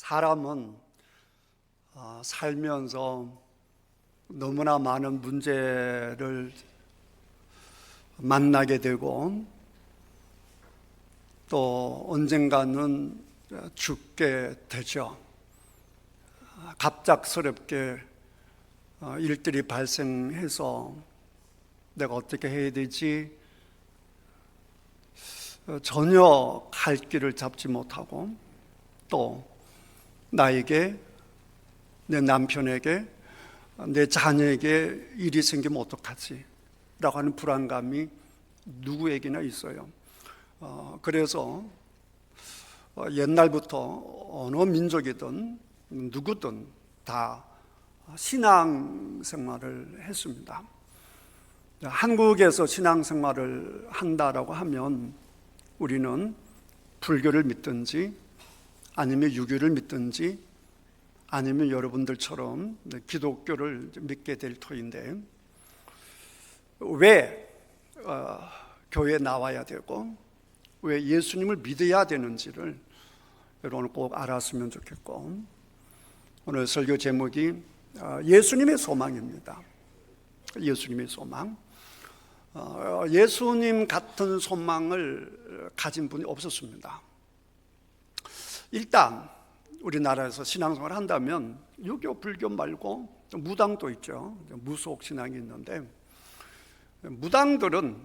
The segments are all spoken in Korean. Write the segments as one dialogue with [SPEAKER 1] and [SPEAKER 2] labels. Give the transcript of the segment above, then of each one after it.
[SPEAKER 1] 사람은 살면서 너무나 많은 문제를 만나게 되고 또 언젠가는 죽게 되죠. 갑작스럽게 일들이 발생해서 내가 어떻게 해야 되지? 전혀 갈 길을 잡지 못하고 또 나에게, 내 남편에게, 내 자녀에게 일이 생기면 어떡하지? 라고 하는 불안감이 누구에게나 있어요. 그래서 옛날부터 어느 민족이든 누구든 다 신앙생활을 했습니다. 한국에서 신앙생활을 한다라고 하면 우리는 불교를 믿든지 아니면 유교를 믿든지 아니면 여러분들처럼 기독교를 믿게 될 터인데, 왜 교회에 나와야 되고 왜 예수님을 믿어야 되는지를 여러분 꼭 알았으면 좋겠고, 오늘 설교 제목이 예수님의 소망입니다. 예수님의 소망. 예수님 같은 소망을 가진 분이 없었습니다. 일단 우리나라에서 신앙생활을 한다면 유교, 불교 말고 무당도 있죠. 무속 신앙이 있는데, 무당들은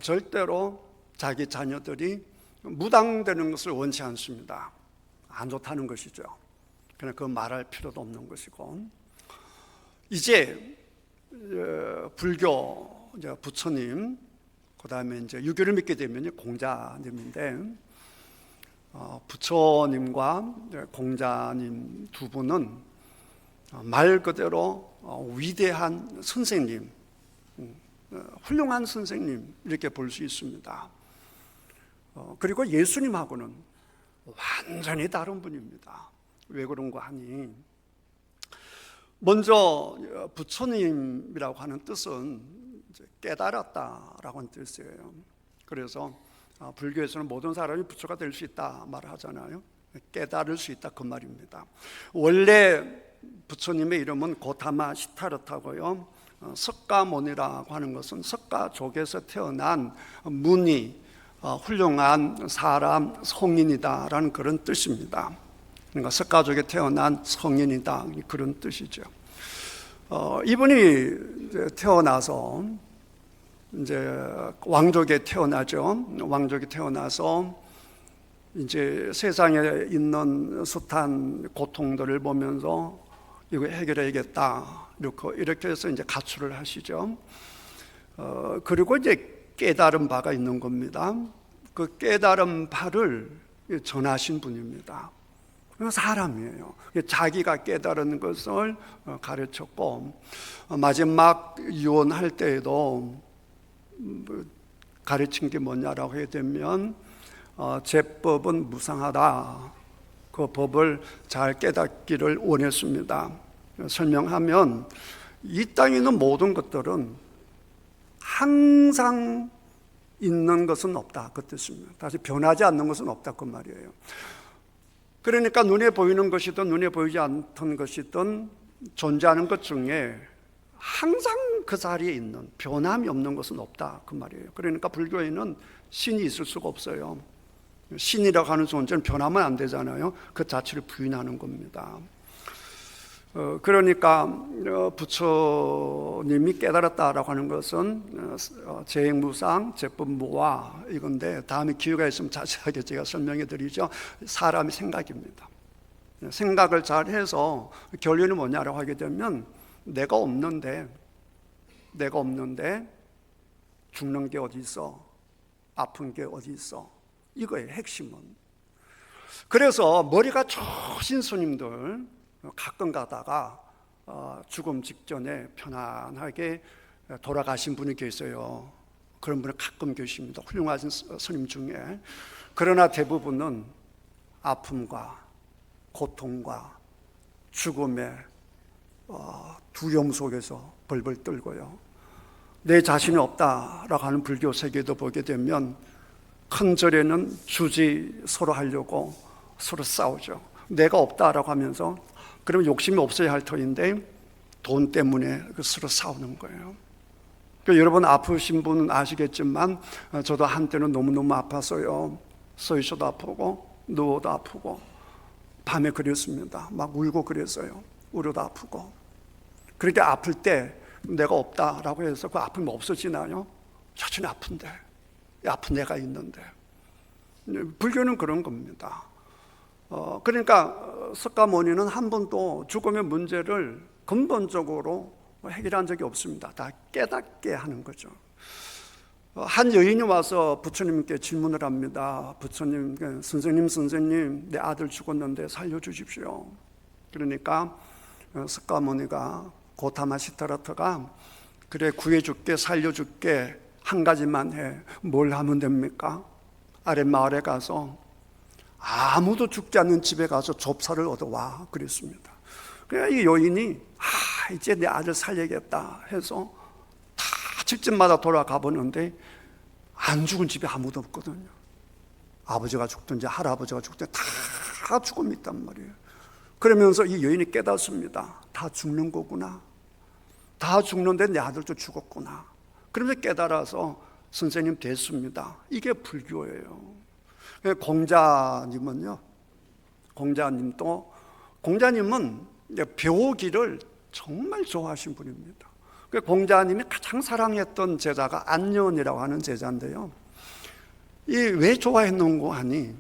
[SPEAKER 1] 절대로 자기 자녀들이 무당되는 것을 원치 않습니다. 안 좋다는 것이죠. 그냥 그 말할 필요도 없는 것이고, 이제 불교 이제 부처님, 그 다음에 이제 유교를 믿게 되면 공자님인데, 부처님과 공자님 두 분은 말 그대로 위대한 선생님, 훌륭한 선생님, 이렇게 볼 수 있습니다. 그리고 예수님하고는 완전히 다른 분입니다. 왜 그런가 하니, 먼저 부처님이라고 하는 뜻은 깨달았다라고 하는 뜻이에요. 그래서 불교에서는 모든 사람이 부처가 될 수 있다 말하잖아요. 깨달을 수 있다, 그 말입니다. 원래 부처님의 이름은 고타마 시타르타고요, 석가모니라고 하는 것은 석가족에서 태어난 무니, 훌륭한 사람, 성인이다라는 그런 뜻입니다. 그러니까 석가족에 태어난 성인이다, 그런 뜻이죠. 이분이 태어나서 이제 왕족에 태어나죠. 왕족에 태어나서 이제 세상에 있는 숱한 고통들을 보면서 이거 해결해야겠다, 이렇게 해서 이제 가출을 하시죠. 그리고 이제 깨달은 바가 있는 겁니다. 그 깨달은 바를 전하신 분입니다. 사람이에요. 자기가 깨달은 것을 가르쳤고, 마지막 유언할 때에도 가르친 게 뭐냐라고 해야 되면, 제법은 무상하다, 그 법을 잘 깨닫기를 원했습니다. 설명하면, 이 땅에 있는 모든 것들은 항상 있는 것은 없다, 그 뜻입니다. 다시 변하지 않는 것은 없다, 그 말이에요. 그러니까 눈에 보이는 것이든 눈에 보이지 않던 것이든 존재하는 것 중에 항상 그 자리에 있는, 변함이 없는 것은 없다, 그 말이에요. 그러니까 불교에는 신이 있을 수가 없어요. 신이라고 하는 존재는 변하면 안 되잖아요. 그 자체를 부인하는 겁니다. 그러니까 부처님이 깨달았다라고 하는 것은 재행무상, 제법무화, 이건데 다음에 기회가 있으면 자세하게 제가 설명해 드리죠. 사람의 생각입니다. 생각을 잘 해서 결론이 뭐냐라고 하게 되면, 내가 없는데 죽는 게 어디 있어? 아픈 게 어디 있어? 이거예요, 핵심은. 그래서 머리가 좋으신 스님들 가끔 가다가 죽음 직전에 편안하게 돌아가신 분이 계세요. 그런 분이 가끔 계십니다. 훌륭하신 스님 중에. 그러나 대부분은 아픔과 고통과 죽음의 두려움 속에서 벌벌 떨고요, 내 자신이 없다라고 하는 불교 세계도 보게 되면 큰 절에는 주지 서로 하려고 서로 싸우죠. 내가 없다라고 하면서 그러면 욕심이 없어야 할 터인데 돈 때문에 서로 싸우는 거예요. 그러니까 여러분 아프신 분은 아시겠지만 저도 한때는 너무너무 아파서요. 서 있어도 아프고 누워도 아프고 밤에 그랬습니다. 막 울고 그랬어요. 울어도 아프고. 그렇게 아플 때 내가 없다라고 해서 그 아픔이 없어지나요? 여전히 아픈데, 아픈 내가 있는데. 불교는 그런 겁니다. 그러니까 석가모니는 한 번도 죽음의 문제를 근본적으로 해결한 적이 없습니다. 다 깨닫게 하는 거죠. 한 여인이 와서 부처님께 질문을 합니다. 부처님, 선생님, 내 아들 죽었는데 살려주십시오. 그러니까 석가모니가 고타마 시타라타가 그래 구해줄게 살려줄게 한 가지만 해. 뭘 하면 됩니까? 아랫마을에 가서 아무도 죽지 않는 집에 가서 좁쌀을 얻어와 그랬습니다. 그래야 이 여인이 이제 내 아들 살려야겠다 해서 다 집집마다 돌아가 보는데 안 죽은 집에 아무도 없거든요. 아버지가 죽든지 할아버지가 죽든지 다 죽음이 있단 말이에요. 그러면서 이 여인이 깨닫습니다. 다 죽는 거구나. 다 죽는데 내 아들도 죽었구나. 그러면서 깨달아서 선생님 됐습니다. 이게 불교예요. 공자님은요, 공자님은 배우기를 정말 좋아하신 분입니다. 공자님이 가장 사랑했던 제자가 안년이라고 하는 제자인데요. 왜 좋아했는고 하니,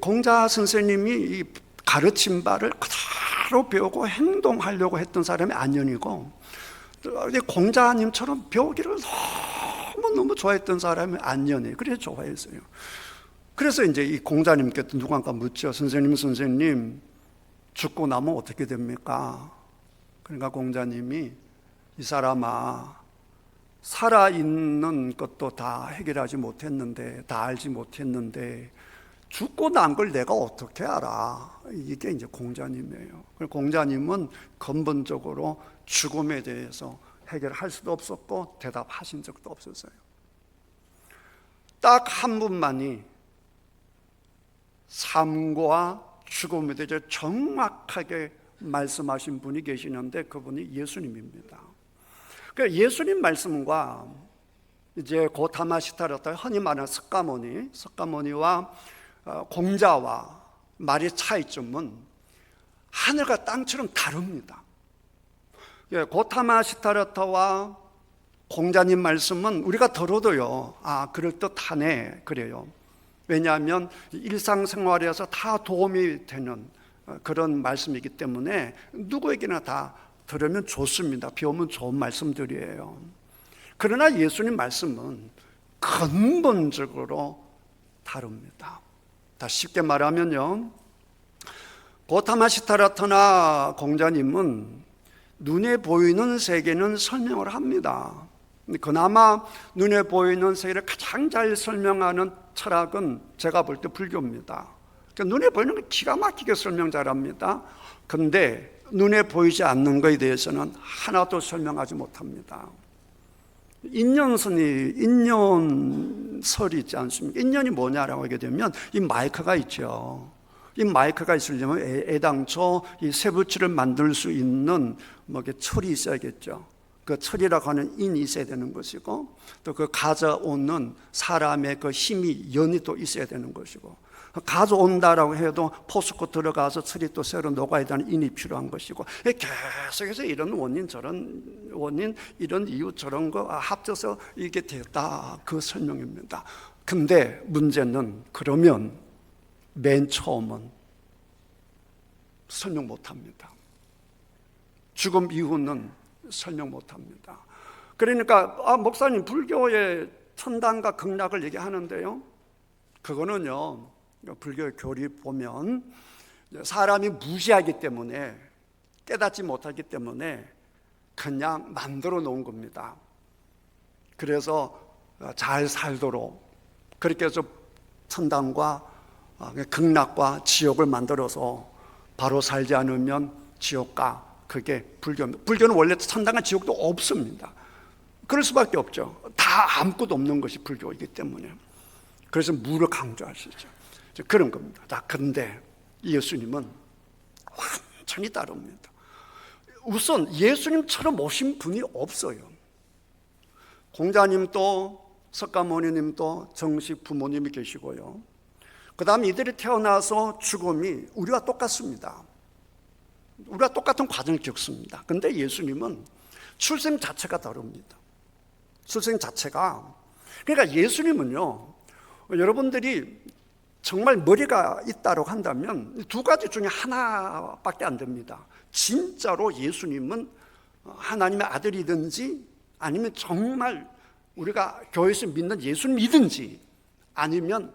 [SPEAKER 1] 공자 선생님이 가르친 바를 그대로 배우고 행동하려고 했던 사람이 안년이고, 공자님처럼 배우기를 너무 좋아했던 사람이 안년이에요. 그래서 좋아했어요. 그래서 이제 이 공자님께 누군가 묻죠. 선생님, 죽고 나면 어떻게 됩니까? 그러니까 공자님이 이 사람아, 살아있는 것도 다 해결하지 못했는데, 다 알지 못했는데, 죽고 난 걸 내가 어떻게 알아? 이게 이제 공자님이에요. 공자님은 근본적으로 죽음에 대해서 해결할 수도 없었고, 대답하신 적도 없었어요. 딱 한 분만이 삶과 죽음에 대해서 정확하게 말씀하신 분이 계시는데 그분이 예수님입니다. 그러니까 예수님 말씀과 이제 고타마 시타라타 흔히 말하는 석가모니와 공자와 말의 차이점은 하늘과 땅처럼 다릅니다. 고타마 시타라타와 공자님 말씀은 우리가 들어도요, 그럴듯하네 그래요. 왜냐하면 일상생활에서 다 도움이 되는 그런 말씀이기 때문에 누구에게나 다 들으면 좋습니다. 배우면 좋은 말씀들이에요. 그러나 예수님 말씀은 근본적으로 다릅니다. 다시 쉽게 말하면요, 고타마 시타라타나 공자님은 눈에 보이는 세계는 설명을 합니다. 그나마 눈에 보이는 세계를 가장 잘 설명하는 철학은 제가 볼 때 불교입니다. 그러니까 눈에 보이는 건 기가 막히게 설명 잘합니다. 그런데 눈에 보이지 않는 것에 대해서는 하나도 설명하지 못합니다. 인연설이 있지 않습니까? 인연이 뭐냐라고 하게 되면 이 마이크가 있죠. 이 마이크가 있으려면 애당초 이 쇠붙이를 만들 수 있는 철이 있어야겠죠. 그 철이라고 하는 인이 있어야 되는 것이고, 또 그 가져오는 사람의 그 힘이 연이 또 있어야 되는 것이고, 가져온다라고 해도 포스코 들어가서 철이 또 새로 녹아야 되는 인이 필요한 것이고, 계속해서 이런 원인 저런 원인 이런 이유 저런 거 합쳐서 이게 됐다, 그 설명입니다. 근데 문제는 그러면 맨 처음은 설명 못합니다. 죽음 이후는 설명 못합니다. 그러니까 목사님 불교의 천당과 극락을 얘기하는데요, 그거는요 불교의 교리 보면 사람이 무지하기 때문에, 깨닫지 못하기 때문에 그냥 만들어 놓은 겁니다. 그래서 잘 살도록 그렇게 해서 천당과 극락과 지옥을 만들어서 바로 살지 않으면 지옥 가, 그게 불교입니다. 불교는 원래 천당과 지옥도 없습니다. 그럴 수밖에 없죠. 다 아무것도 없는 것이 불교이기 때문에. 그래서 무를 강조하시죠. 그런 겁니다. 자, 그런데 예수님은 완전히 다릅니다. 우선 예수님처럼 오신 분이 없어요. 공자님도 석가모니님도 정식 부모님이 계시고요. 그 다음 이들이 태어나서 죽음이 우리와 똑같습니다. 우리와 똑같은 과정을 겪습니다. 그런데 예수님은 출생 자체가 다릅니다. 출생 자체가. 그러니까 예수님은요, 여러분들이 정말 머리가 있다고 한다면 두 가지 중에 하나밖에 안 됩니다. 진짜로 예수님은 하나님의 아들이든지, 아니면 정말 우리가 교회에서 믿는 예수님이든지, 아니면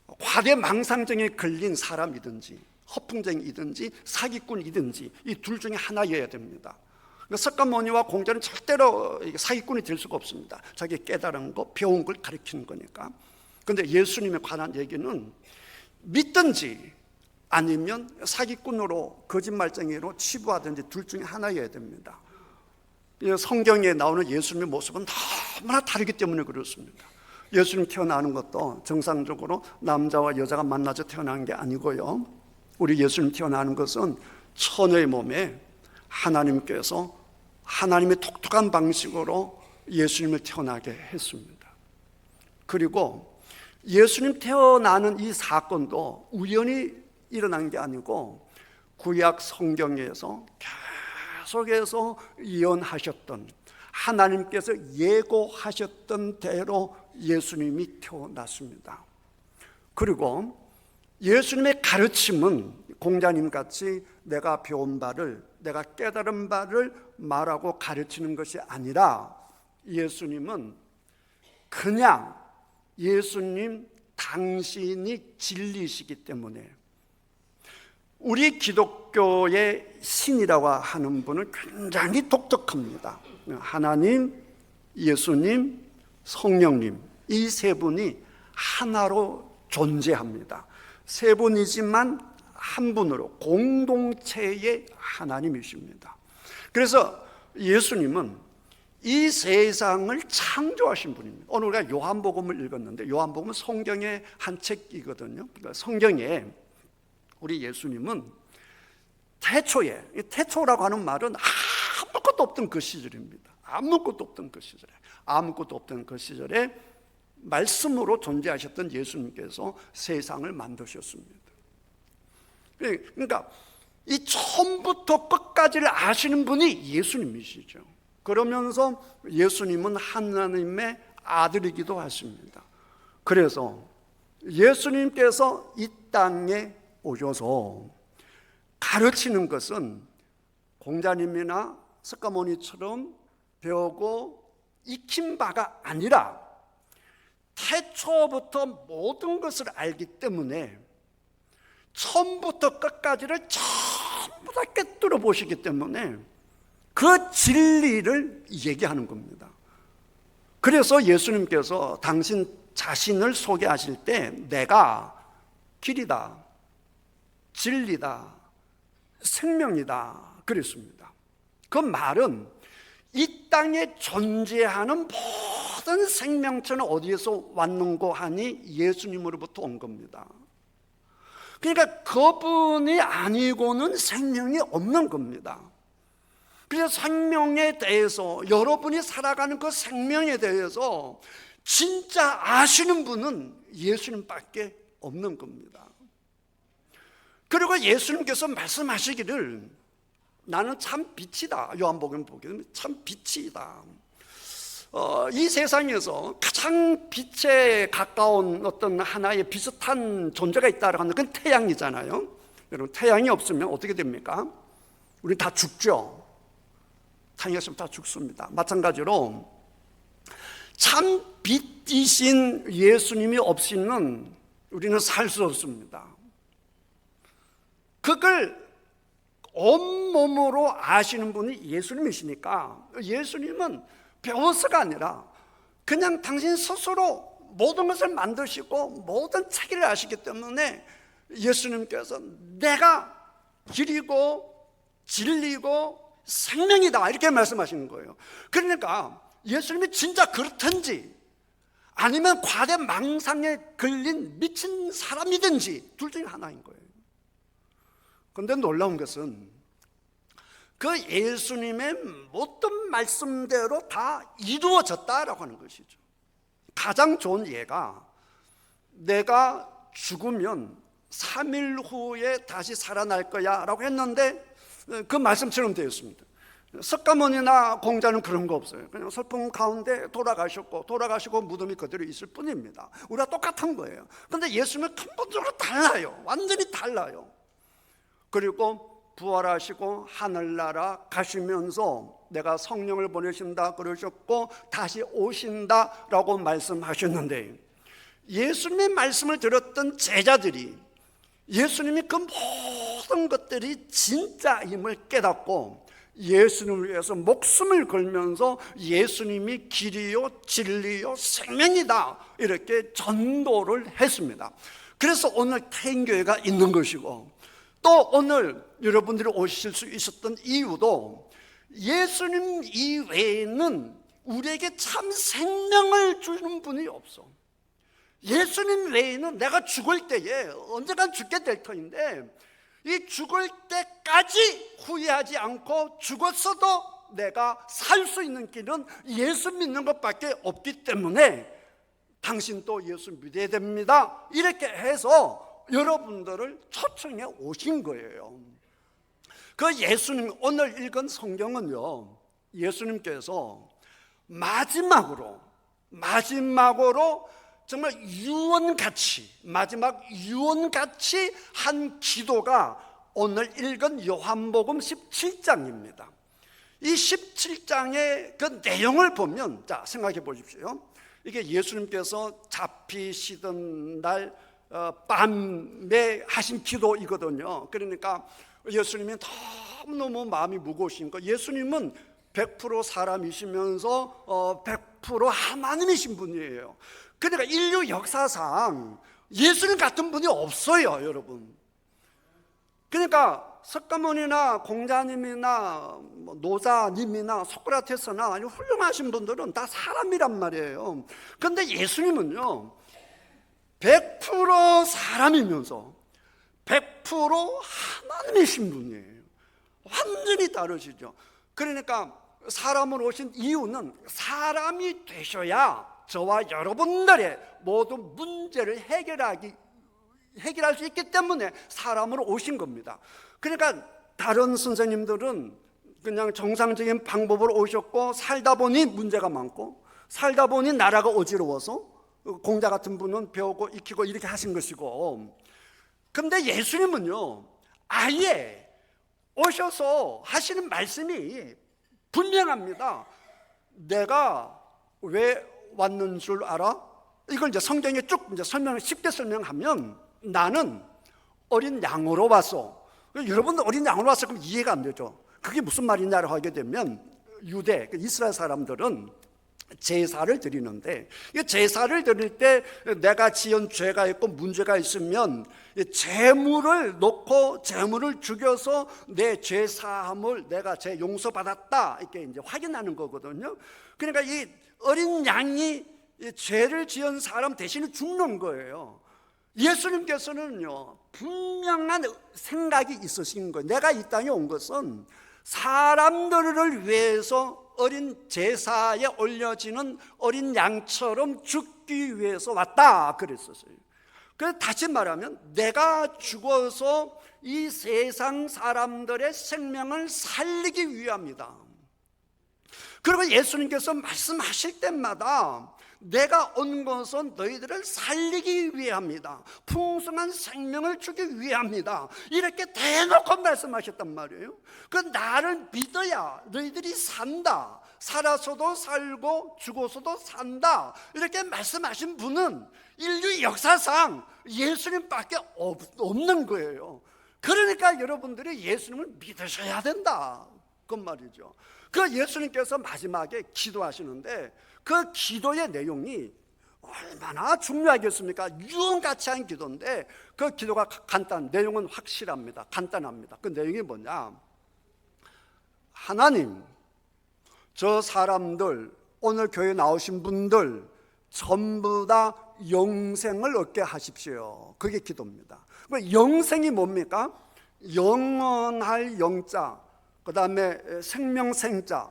[SPEAKER 1] 과대망상증에 걸린 사람이든지, 허풍쟁이든지 사기꾼이든지, 이 둘 중에 하나여야 됩니다. 석가모니와 공자는 절대로 사기꾼이 될 수가 없습니다. 자기 깨달은 거, 배운 걸 가르치는 거니까. 그런데 예수님에 관한 얘기는 믿든지 아니면 사기꾼으로, 거짓말쟁이로 치부하든지 둘 중에 하나여야 됩니다. 성경에 나오는 예수님의 모습은 너무나 다르기 때문에 그렇습니다. 예수님 태어나는 것도 정상적으로 남자와 여자가 만나서 태어난 게 아니고요, 우리 예수님 태어나는 것은 처녀의 몸에 하나님께서 하나님의 독특한 방식으로 예수님을 태어나게 했습니다. 그리고 예수님 태어나는 이 사건도 우연히 일어난 게 아니고 구약 성경에서 계속해서 예언하셨던, 하나님께서 예고하셨던 대로 예수님이 태어났습니다. 그리고 예수님의 가르침은 공자님 같이 내가 배운 바를, 내가 깨달은 바를 말하고 가르치는 것이 아니라, 예수님은 그냥 예수님 당신이 진리시기 때문에, 우리 기독교의 신이라고 하는 분은 굉장히 독특합니다. 하나님, 예수님, 성령님, 이 세 분이 하나로 존재합니다. 세 분이지만 한 분으로 공동체의 하나님이십니다. 그래서 예수님은 이 세상을 창조하신 분입니다. 오늘 우리가 요한복음을 읽었는데, 요한복음은 성경의 한 책이거든요. 그러니까 성경에 우리 예수님은 태초에, 태초라고 하는 말은 아무것도 없던 그 시절입니다. 아무것도 없던 그 시절에, 아무것도 없던 그 시절에 말씀으로 존재하셨던 예수님께서 세상을 만드셨습니다. 그러니까 이 처음부터 끝까지를 아시는 분이 예수님이시죠. 그러면서 예수님은 하나님의 아들이기도 하십니다. 그래서 예수님께서 이 땅에 오셔서 가르치는 것은 공자님이나 석가모니처럼 배우고 익힌 바가 아니라 태초부터 모든 것을 알기 때문에 처음부터 끝까지를 전부 다 꿰뚫어 보시기 때문에 그 진리를 얘기하는 겁니다. 그래서 예수님께서 당신 자신을 소개하실 때 내가 길이다, 진리다, 생명이다 그랬습니다. 그 말은 이 땅에 존재하는 모든 생명체는 어디에서 왔는고 하니 예수님으로부터 온 겁니다. 그러니까 그분이 아니고는 생명이 없는 겁니다. 그래서 생명에 대해서, 여러분이 살아가는 그 생명에 대해서 진짜 아시는 분은 예수님밖에 없는 겁니다. 그리고 예수님께서 말씀하시기를 나는 참 빛이다. 요한복음 보게 되면 참 빛이다. 이 세상에서 가장 빛에 가까운 어떤 하나의 비슷한 존재가 있다고 하는 건 태양이잖아요. 여러분, 태양이 없으면 어떻게 됩니까? 우리 다 죽죠. 태양이 없으면 다 죽습니다. 마찬가지로 참 빛이신 예수님이 없이는 우리는 살 수 없습니다. 그걸 온몸으로 아시는 분이 예수님이시니까 예수님은 배워서가 아니라 그냥 당신 스스로 모든 것을 만드시고 모든 체계를 아시기 때문에 예수님께서 내가 길이고 진리고 생명이다 이렇게 말씀하시는 거예요. 그러니까 예수님이 진짜 그렇든지 아니면 과대 망상에 걸린 미친 사람이든지 둘 중에 하나인 거예요. 그런데 놀라운 것은 그 예수님의 모든 말씀대로 다 이루어졌다라고 하는 것이죠. 가장 좋은 예가 내가 죽으면 3일 후에 다시 살아날 거야 라고 했는데 그 말씀처럼 되었습니다. 석가모니나 공자는 그런 거 없어요. 그냥 슬픔 가운데 돌아가시고 무덤이 그대로 있을 뿐입니다. 우리가 똑같은 거예요. 그런데 예수님은 근본적으로 달라요. 완전히 달라요. 그리고 부활하시고 하늘나라 가시면서 내가 성령을 보내신다 그러셨고 다시 오신다라고 말씀하셨는데, 예수님의 말씀을 들었던 제자들이 예수님이 그 모든 것들이 진짜임을 깨닫고 예수님을 위해서 목숨을 걸면서 예수님이 길이요 진리요 생명이다 이렇게 전도를 했습니다. 그래서 오늘 태인교회가 있는 것이고, 또 오늘 여러분들이 오실 수 있었던 이유도 예수님 이외에는 우리에게 참 생명을 주는 분이 없어. 예수님 외에는 내가 죽을 때에 언젠간 죽게 될 터인데, 이 죽을 때까지 후회하지 않고 죽었어도 내가 살 수 있는 길은 예수 믿는 것밖에 없기 때문에 당신도 예수 믿어야 됩니다 이렇게 해서 여러분들을 초청해 오신 거예요. 그 예수님, 오늘 읽은 성경은요, 예수님께서 마지막으로 정말 마지막 유언같이 한 기도가 오늘 읽은 요한복음 17장입니다. 이 17장의 그 내용을 보면, 자, 생각해 보십시오. 이게 예수님께서 잡히시던 날 밤에 하신 기도이거든요. 그러니까 예수님이 너무너무 마음이 무거우신 거. 예수님은 100% 사람이시면서 100% 하나님이신 분이에요. 그러니까 인류 역사상 예수님 같은 분이 없어요, 여러분. 그러니까 석가모니나 공자님이나 노자님이나 소크라테스나 아주 훌륭하신 분들은 다 사람이란 말이에요. 그런데 예수님은요 100% 사람이면서 100% 하나님이신 분이에요. 완전히 다르시죠. 그러니까 사람으로 오신 이유는 사람이 되셔야 저와 여러분들의 모든 문제를 해결할 수 있기 때문에 사람으로 오신 겁니다. 그러니까 다른 선생님들은 그냥 정상적인 방법으로 오셨고, 살다 보니 문제가 많고, 살다 보니 나라가 어지러워서 공자 같은 분은 배우고 익히고 이렇게 하신 것이고, 근데 예수님은요 아예 오셔서 하시는 말씀이 분명합니다. 내가 왜 왔는 줄 알아? 이걸 이제 성경에 쭉 이제 쉽게 설명하면, 나는 어린 양으로 왔어. 여러분들 어린 양으로 왔어 그럼 이해가 안 되죠. 그게 무슨 말이냐고 하게 되면, 유대 이스라엘 사람들은 제사를 드리는데, 이 제사를 드릴 때 내가 지은 죄가 있고 문제가 있으면 제물을 놓고 제물을 죽여서 내 죄 사함을 내가 죄 용서받았다 이렇게 이제 확인하는 거거든요. 그러니까 이 어린 양이 죄를 지은 사람 대신에 죽는 거예요. 예수님께서는요 분명한 생각이 있으신 거예요. 내가 이 땅에 온 것은 사람들을 위해서 어린 제사에 올려지는 어린 양처럼 죽기 위해서 왔다 그랬었어요. 그래서 다시 말하면 내가 죽어서 이 세상 사람들의 생명을 살리기 위함이다. 그리고 예수님께서 말씀하실 때마다 내가 온 것은 너희들을 살리기 위함이다, 풍성한 생명을 주기 위함이다, 이렇게 대놓고 말씀하셨단 말이에요. 그 나를 믿어야 너희들이 산다, 살아서도 살고 죽어서도 산다, 이렇게 말씀하신 분은 인류 역사상 예수님밖에 없는 거예요. 그러니까 여러분들이 예수님을 믿으셔야 된다 그 말이죠. 그 예수님께서 마지막에 기도하시는데 그 기도의 내용이 얼마나 중요하겠습니까? 유언같이 한 기도인데 그 기도가 내용은 확실합니다. 간단합니다. 그 내용이 뭐냐? 하나님, 저 사람들, 오늘 교회 나오신 분들 전부 다 영생을 얻게 하십시오. 그게 기도입니다. 영생이 뭡니까? 영원할 영자, 그 다음에 생명생자,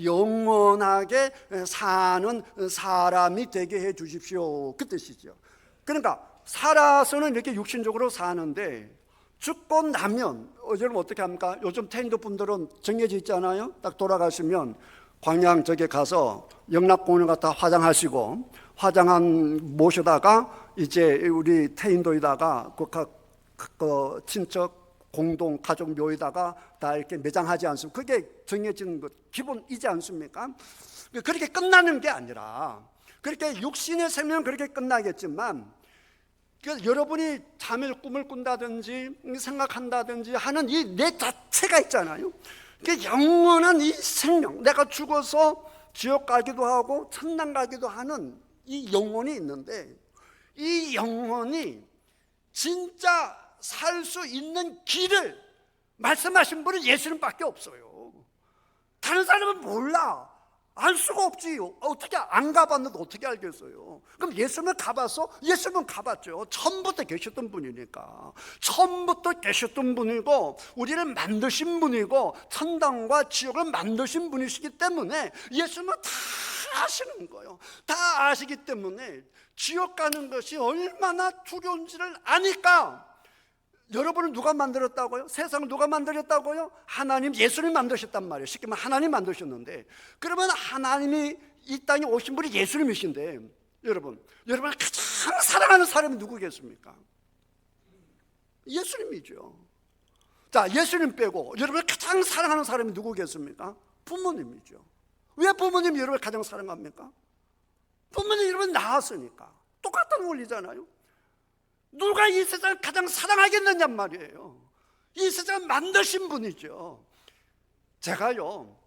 [SPEAKER 1] 영원하게 사는 사람이 되게 해 주십시오, 그 뜻이죠. 그러니까 살아서는 이렇게 육신적으로 사는데 죽고 나면 여러분 어떻게 합니까? 요즘 태인도 분들은 정해져 있잖아요. 딱 돌아가시면 광양 저기 가서 영락공원 갔다 화장하시고, 화장한 모셔다가 이제 우리 태인도에다가 그 친척 공동 가족 묘에다가 다 이렇게 매장하지 않습니까? 그게 정해진 것 기본이지 않습니까? 그렇게 끝나는 게 아니라, 그렇게 육신의 생명은 그렇게 끝나겠지만, 여러분이 잠을 꿈을 꾼다든지 생각한다든지 하는 이 내 자체가 있잖아요. 영원한 이 생명, 내가 죽어서 지옥 가기도 하고 천당 가기도 하는 이 영혼이 있는데, 이 영혼이 진짜 살 수 있는 길을 말씀하신 분은 예수님밖에 없어요. 다른 사람은 몰라. 알 수가 없지. 어떻게 안 가봤는데 어떻게 알겠어요? 그럼 예수님은 가봤어? 예수님은 가봤죠. 처음부터 계셨던 분이니까. 처음부터 계셨던 분이고 우리를 만드신 분이고 천당과 지옥을 만드신 분이시기 때문에 예수님은 다 아시는 거예요. 다 아시기 때문에 지옥 가는 것이 얼마나 두려운지를 아니까. 여러분을 누가 만들었다고요? 세상을 누가 만들었다고요? 하나님, 예수님 만드셨단 말이에요. 쉽게 말하면 하나님 만드셨는데, 그러면 하나님이 이 땅에 오신 분이 예수님이신데, 여러분을 가장 사랑하는 사람이 누구겠습니까? 예수님이죠. 자, 예수님 빼고 여러분을 가장 사랑하는 사람이 누구겠습니까? 부모님이죠. 왜 부모님이 여러분을 가장 사랑합니까? 부모님이 여러분 낳았으니까. 똑같은 원리잖아요. 누가 이 세상을 가장 사랑하겠느냐 말이에요. 이 세상을 만드신 분이죠. 제가요,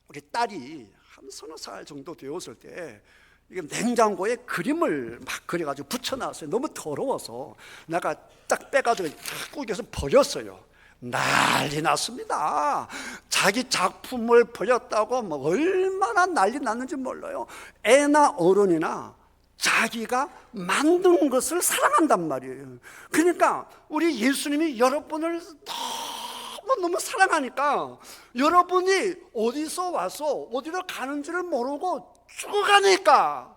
[SPEAKER 1] 우리 딸이 한 서너 살 정도 되었을 때 이게 냉장고에 그림을 막 그려가지고 붙여놨어요. 너무 더러워서 내가 딱 빼가지고 꾸겨서 버렸어요. 난리 났습니다. 자기 작품을 버렸다고 뭐 얼마나 난리 났는지 몰라요. 애나 어른이나 자기가 만든 것을 사랑한단 말이에요. 그러니까 우리 예수님이 여러분을 너무 사랑하니까 여러분이 어디서 와서 어디로 가는지를 모르고 죽어가니까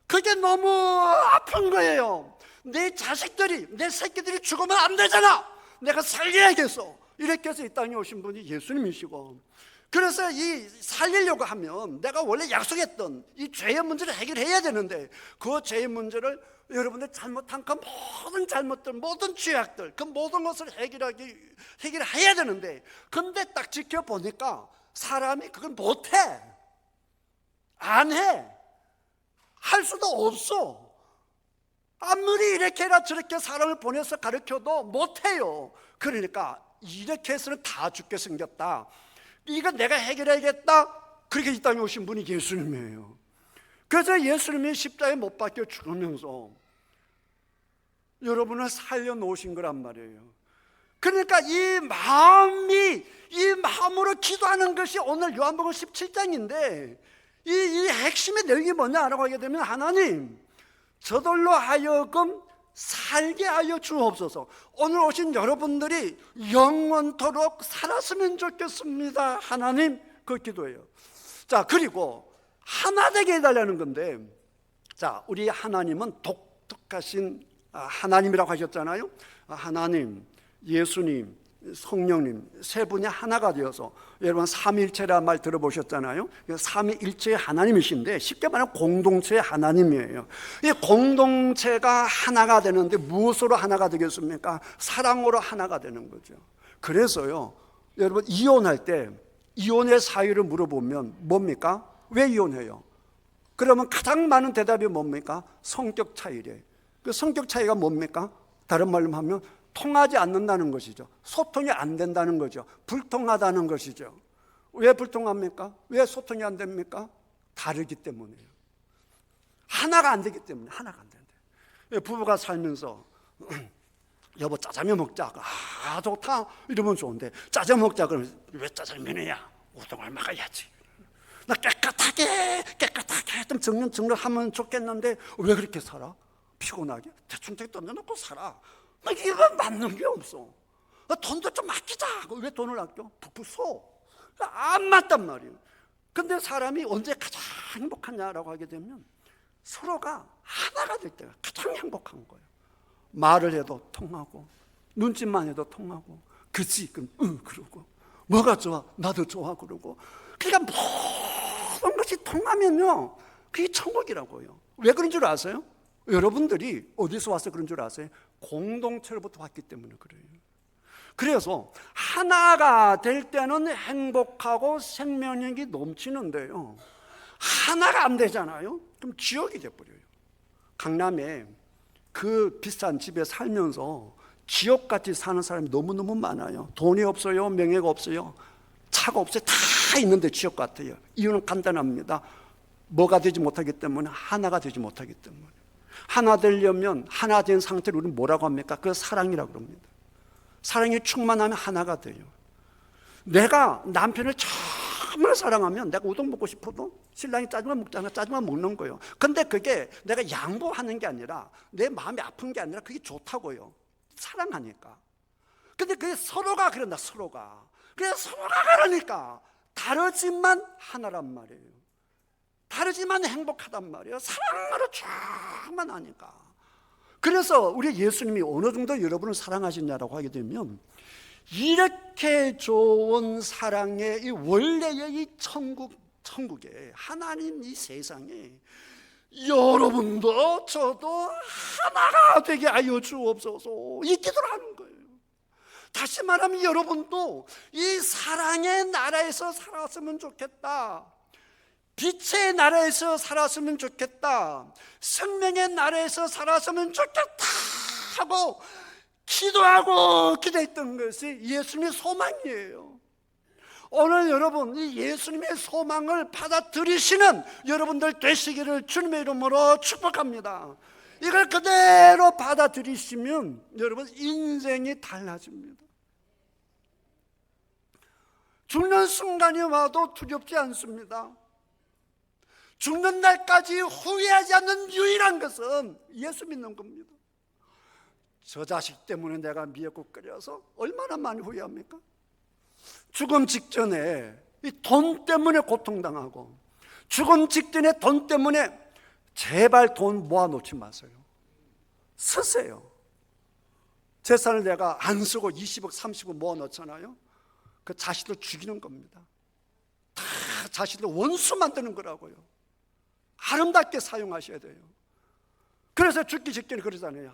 [SPEAKER 1] 그게 너무 아픈 거예요. 내 자식들이, 내 새끼들이 죽으면 안 되잖아. 내가 살려야겠어. 이렇게 해서 이 땅에 오신 분이 예수님이시고, 그래서 이 살리려고 하면 내가 원래 약속했던 이 죄의 문제를 해결해야 되는데, 그 죄의 문제를 여러분들 잘못한 그 모든 잘못들, 모든 죄악들, 그 모든 것을 해결해야 되는데, 근데 딱 지켜보니까 사람이 그걸 못해. 안 해. 할 수도 없어. 아무리 이렇게 해라 저렇게 사람을 보내서 가르쳐도 못해요. 그러니까 이렇게 해서는 다 죽게 생겼다. 이거 내가 해결해야겠다. 그렇게 이 땅에 오신 분이 예수님이에요. 그래서 예수님이 십자가에 못 박혀 죽으면서 여러분을 살려놓으신 거란 말이에요. 그러니까 이 마음으로 기도하는 것이 오늘 요한복음 17장인데 이 핵심의 내용이 뭐냐라고 하게 되면, 하나님, 저들로 하여금 살게 하여 주옵소서. 오늘 오신 여러분들이 영원토록 살았으면 좋겠습니다. 하나님, 그 기도예요. 자, 그리고 하나 되게 해달라는 건데, 자, 우리 하나님은 독특하신 하나님이라고 하셨잖아요. 하나님, 예수님, 성령님 세 분이 하나가 되어서, 여러분 삼위일체라는 말 들어보셨잖아요. 삼위일체의 하나님이신데 쉽게 말하면 공동체의 하나님이에요. 이 공동체가 하나가 되는데 무엇으로 하나가 되겠습니까? 사랑으로 하나가 되는 거죠. 그래서요, 여러분 이혼할 때 이혼의 사유를 물어보면 뭡니까? 왜 이혼해요? 그러면 가장 많은 대답이 뭡니까? 성격 차이래. 그 성격 차이가 뭡니까? 다른 말로 하면 통하지 않는다는 것이죠. 소통이 안 된다는 거죠. 불통하다는 것이죠. 왜 불통합니까? 왜 소통이 안 됩니까? 다르기 때문이에요. 하나가 안 되기 때문에. 하나가 안 된대. 부부가 살면서 여보 짜장면 먹자. 아 좋다 이러면 좋은데, 짜장면 먹자 그러면 왜 짜장면이야? 우동을 먹어야지. 나 깨끗하게 좀 정리하면 좋겠는데 왜 그렇게 살아? 피곤하게 대충 던져놓고 살아. 이거 맞는 게 없어. 돈도 좀 아끼자. 왜 돈을 아껴? 북부소. 안 맞단 말이에요. 근데 사람이 언제 가장 행복하냐라고 하게 되면 서로가 하나가 될 때가 가장 행복한 거예요. 말을 해도 통하고 눈짓만 해도 통하고 그치? 그럼 그러고 뭐가 좋아? 나도 좋아 그러고. 그러니까 모든 것이 통하면요 그게 천국이라고요. 왜 그런 줄 아세요? 여러분들이 어디서 와서 그런 줄 아세요? 공동체로부터 왔기 때문에 그래요. 그래서 하나가 될 때는 행복하고 생명력이 넘치는데요, 하나가 안 되잖아요? 그럼 지옥이 돼버려요. 강남에 그 비싼 집에 살면서 지옥같이 사는 사람이 너무너무 많아요. 돈이 없어요, 명예가 없어요, 차가 없어요, 다 있는데 지옥 같아요. 이유는 간단합니다. 뭐가 되지 못하기 때문에, 하나가 되지 못하기 때문에. 하나 되려면 하나 된 상태를 우리는 뭐라고 합니까? 그걸 사랑이라고 합니다. 사랑이 충만하면 하나가 돼요. 내가 남편을 정말 사랑하면 내가 우동 먹고 싶어도 신랑이 짜장면 먹잖아, 짜장면 먹는 거예요. 근데 그게 내가 양보하는 게 아니라 내 마음이 아픈 게 아니라 그게 좋다고요. 사랑하니까. 근데 그게 서로가 그런다, 서로가. 그래서 서로가 그러니까 다르지만 하나란 말이에요. 다르지만 행복하단 말이에요. 사랑으로 충만하니까. 그래서 우리 예수님이 어느 정도 여러분을 사랑하시냐라고 하게 되면, 이렇게 좋은 사랑의 이 원래의 이 천국에, 하나님 이 세상에 여러분도 저도 하나가 되게 하여 주옵소서, 이 기도를 하는 거예요. 다시 말하면 여러분도 이 사랑의 나라에서 살았으면 좋겠다, 빛의 나라에서 살았으면 좋겠다, 생명의 나라에서 살았으면 좋겠다 하고 기도하고 기도했던 것이 예수님의 소망이에요. 오늘 여러분 이 예수님의 소망을 받아들이시는 여러분들 되시기를 주님의 이름으로 축복합니다. 이걸 그대로 받아들이시면 여러분 인생이 달라집니다. 죽는 순간이 와도 두렵지 않습니다. 죽는 날까지 후회하지 않는 유일한 것은 예수 믿는 겁니다. 저 자식 때문에 내가 미역국 끓여서 얼마나 많이 후회합니까? 죽음 직전에 이 돈 때문에 고통당하고, 죽음 직전에 돈 때문에 제발 돈 모아놓지 마세요. 쓰세요. 재산을 내가 안 쓰고 20억 30억 모아놓잖아요. 그 자식들 죽이는 겁니다. 다 자식들 원수 만드는 거라고요. 아름답게 사용하셔야 돼요. 그래서 죽기 직전에 그러잖아요.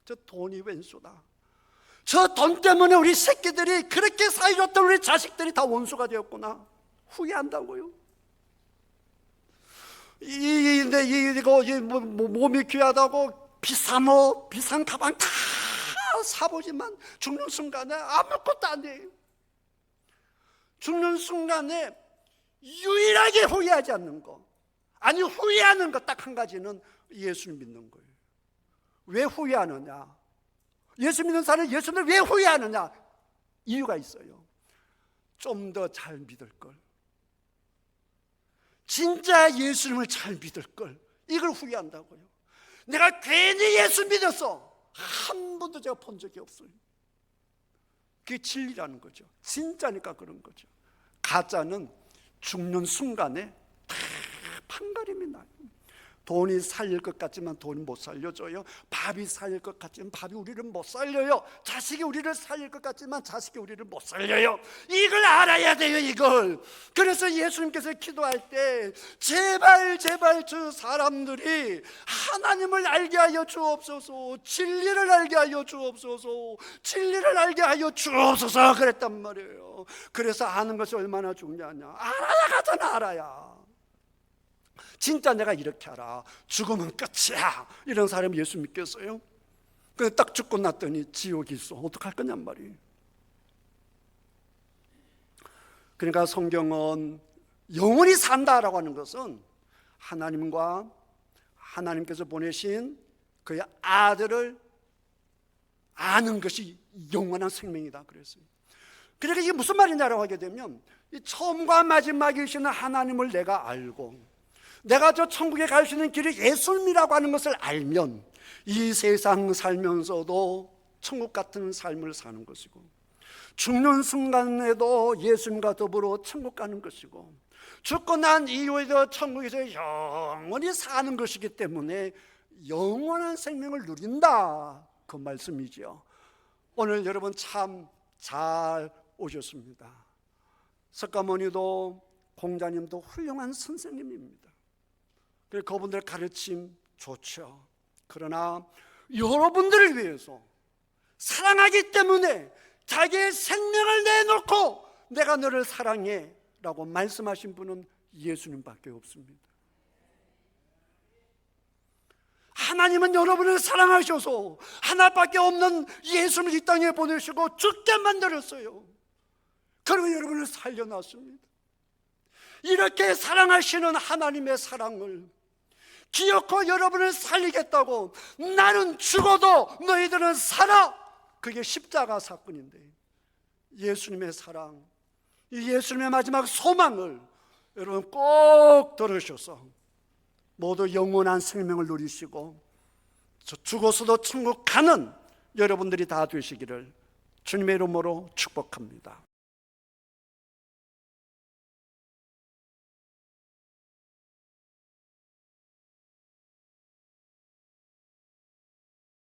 [SPEAKER 1] 저 돈이 왼수다. 저 돈 때문에 우리 새끼들이 그렇게 사이좋던 우리 자식들이 다 원수가 되었구나. 후회한다고요. 몸이 귀하다고 비싼 가방 다 사보지만 죽는 순간에 아무것도 안 돼요. 죽는 순간에 유일하게 후회하지 않는 거, 아니 후회하는 것 딱 한 가지는 예수를 믿는 거예요. 왜 후회하느냐? 예수 믿는 사람은 예수를 왜 후회하느냐? 이유가 있어요. 좀 더 잘 믿을 걸, 진짜 예수님을 잘 믿을 걸, 이걸 후회한다고요. 내가 괜히 예수 믿었어, 한 번도 제가 본 적이 없어요. 그게 진리라는 거죠. 진짜니까 그런 거죠. 가짜는 죽는 순간에 다 판가름이 나요. 돈이 살릴 것 같지만 돈이 못 살려줘요. 밥이 살릴 것 같지만 밥이 우리를 못 살려요. 자식이 우리를 살릴 것 같지만 자식이 우리를 못 살려요. 이걸 알아야 돼요, 이걸. 그래서 예수님께서 기도할 때 제발 저 사람들이 하나님을 알게 하여 주옵소서, 진리를 알게 하여 주옵소서, 진리를 알게 하여 주옵소서 그랬단 말이에요. 그래서 아는 것이 얼마나 중요하냐. 알아야 가잖아, 알아야. 진짜 내가 이렇게 알아, 죽으면 끝이야, 이런 사람이 예수 믿겠어요? 근데 딱 죽고 났더니 지옥이 있어. 어떡할 거냔 말이에요. 그러니까 성경은 영원히 산다라고 하는 것은 하나님과 하나님께서 보내신 그의 아들을 아는 것이 영원한 생명이다 그랬어요. 그러니까 이게 무슨 말이냐라고 하게 되면, 이 처음과 마지막이신 하나님을 내가 알고 내가 저 천국에 갈 수 있는 길이 예수님이라고 하는 것을 알면 이 세상 살면서도 천국 같은 삶을 사는 것이고, 죽는 순간에도 예수님과 더불어 천국 가는 것이고, 죽고 난 이후에도 천국에서 영원히 사는 것이기 때문에 영원한 생명을 누린다, 그 말씀이죠. 오늘 여러분 참 잘 오셨습니다. 석가모니도 공자님도 훌륭한 선생님입니다. 그래서 그분들 가르침 좋죠. 그러나 여러분들을 위해서 사랑하기 때문에 자기의 생명을 내놓고 내가 너를 사랑해 라고 말씀하신 분은 예수님밖에 없습니다. 하나님은 여러분을 사랑하셔서 하나밖에 없는 예수를 이 땅에 보내시고 죽게 만들었어요. 그리고 여러분을 살려놨습니다. 이렇게 사랑하시는 하나님의 사랑을 기어코 여러분을 살리겠다고 나는 죽어도 너희들은 살아, 그게 십자가 사건인데, 예수님의 사랑, 이 예수님의 마지막 소망을 여러분 꼭 들으셔서 모두 영원한 생명을 누리시고 죽어서도 천국 가는 여러분들이 다 되시기를 주님의 이름으로 축복합니다.